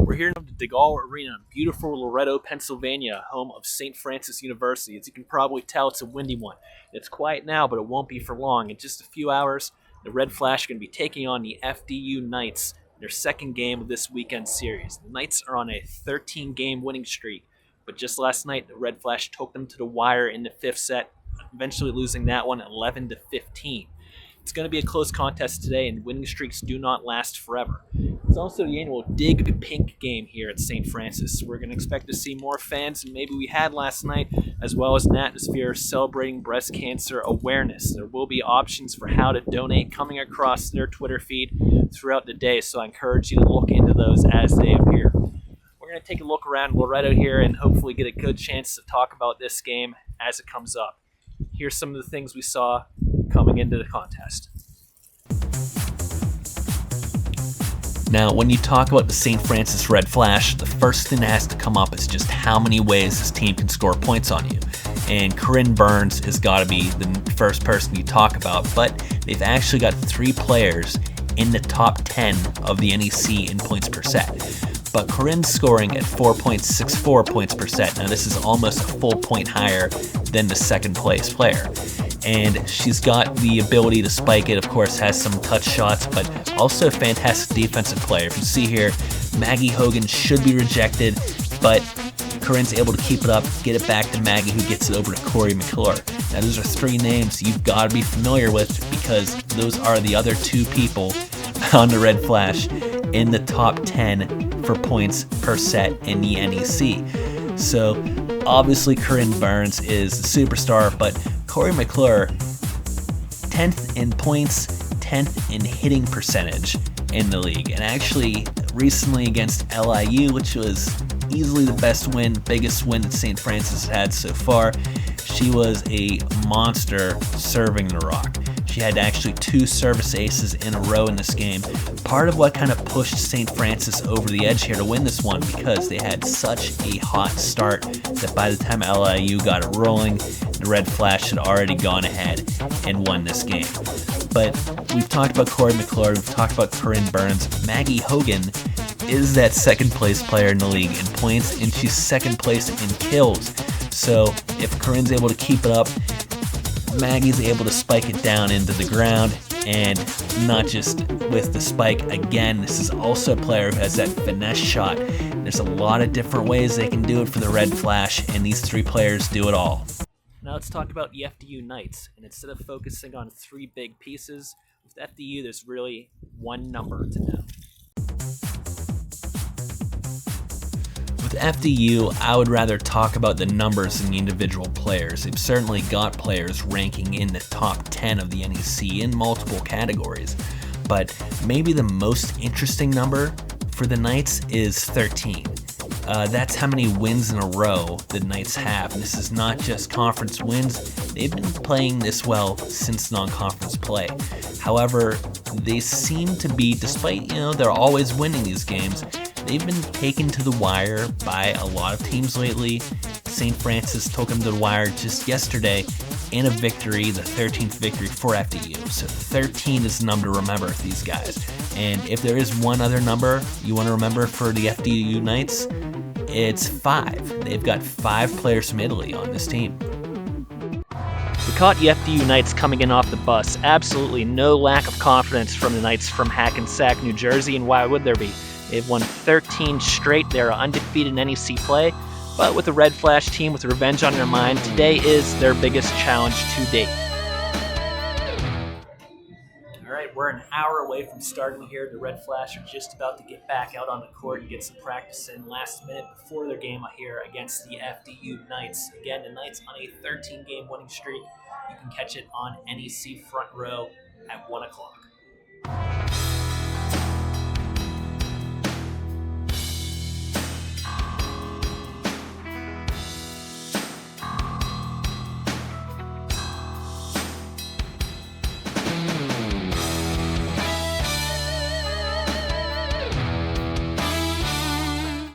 We're here in the DeGaulle Arena in beautiful Loretto, Pennsylvania, home of St. Francis University. As you can probably tell, it's a windy one. It's quiet now, but it won't be for long. In just a few hours, the Red Flash are going to be taking on the FDU Knights in their second game of this weekend series. The Knights are on a 13-game winning streak, but just last night, the Red Flash took them to the wire in the fifth set, eventually losing that one 11-15. It's going to be a close contest today, and winning streaks do not last forever. It's also the annual Dig Pink game here at St. Francis. We're going to expect to see more fans than maybe we had last night, as well as an atmosphere celebrating breast cancer awareness. There will be options for how to donate coming across their Twitter feed throughout the day, so I encourage you to look into those as they appear. We're going to take a look around Loretto here and hopefully get a good chance to talk about this game as it comes up. Here's some of the things we saw coming into the contest. Now, when you talk about the St. Francis Red Flash, the first thing that has to come up is just how many ways this team can score points on you. And Corinne Burns has got to be the first person you talk about, but they've actually got 3 players in the top 10 of the NEC in points per set. But Corinne's scoring at 4.64 points per set. Now, this is almost a full point higher than the second place player. And she's got the ability to spike it, of course, has some touch shots, but also a fantastic defensive player. If you see here, Maggie Hogan should be rejected, but Corinne's able to keep it up, get it back to Maggie, who gets it over to Corey McClure. Now, those are 3 names you've got to be familiar with because those are the other 2 people on the Red Flash in the top 10 for points per set in the NEC. So, obviously, Corinne Burns is the superstar, but Corey McClure, 10th in points, 10th in hitting percentage in the league. And actually, recently against LIU, which was easily the best win, biggest win that St. Francis had so far, she was a monster serving the rock. She had actually 2 service aces in a row in this game. Part of what kind of pushed St. Francis over the edge here to win this one because they had such a hot start that by the time LIU got it rolling, the Red Flash had already gone ahead and won this game. But we've talked about Corey McClure, we've talked about Corinne Burns. Maggie Hogan is that second place player in the league in points, and she's second place in kills. So if Corinne's able to keep it up, Maggie's able to spike it down into the ground, and not just with the spike. Again, this is also a player who has that finesse shot. There's a lot of different ways they can do it for the Red Flash, and these 3 players do it all. Now let's talk about the FDU Knights, and instead of focusing on 3 big pieces, with FDU there's really one number to know. With FDU, I would rather talk about the numbers than the individual players. They've certainly got players ranking in the top 10 of the NEC in multiple categories, but maybe the most interesting number for the Knights is 13. That's how many wins in a row the Knights have. And this is not just conference wins. They've been playing this well since non-conference play. However, they seem to be, despite, they're always winning these games, they've been taken to the wire by a lot of teams lately. St. Francis took them to the wire just yesterday in a victory, the 13th victory for FDU. So 13 is the number to remember for these guys. And if there is one other number you want to remember for the FDU Knights, it's 5. They've got 5 players from Italy on this team. We caught the FDU Knights coming in off the bus. Absolutely no lack of confidence from the Knights from Hackensack, New Jersey, and why would there be? They've won 13 straight. They're undefeated in NEC play, but with the Red Flash team with revenge on their mind, today is their biggest challenge to date. All right, we're an hour away from starting here. The Red Flash are just about to get back out on the court and get some practice in last minute before their game here against the FDU Knights. Again, the Knights on a 13-game winning streak. You can catch it on NEC Front Row at 1 o'clock.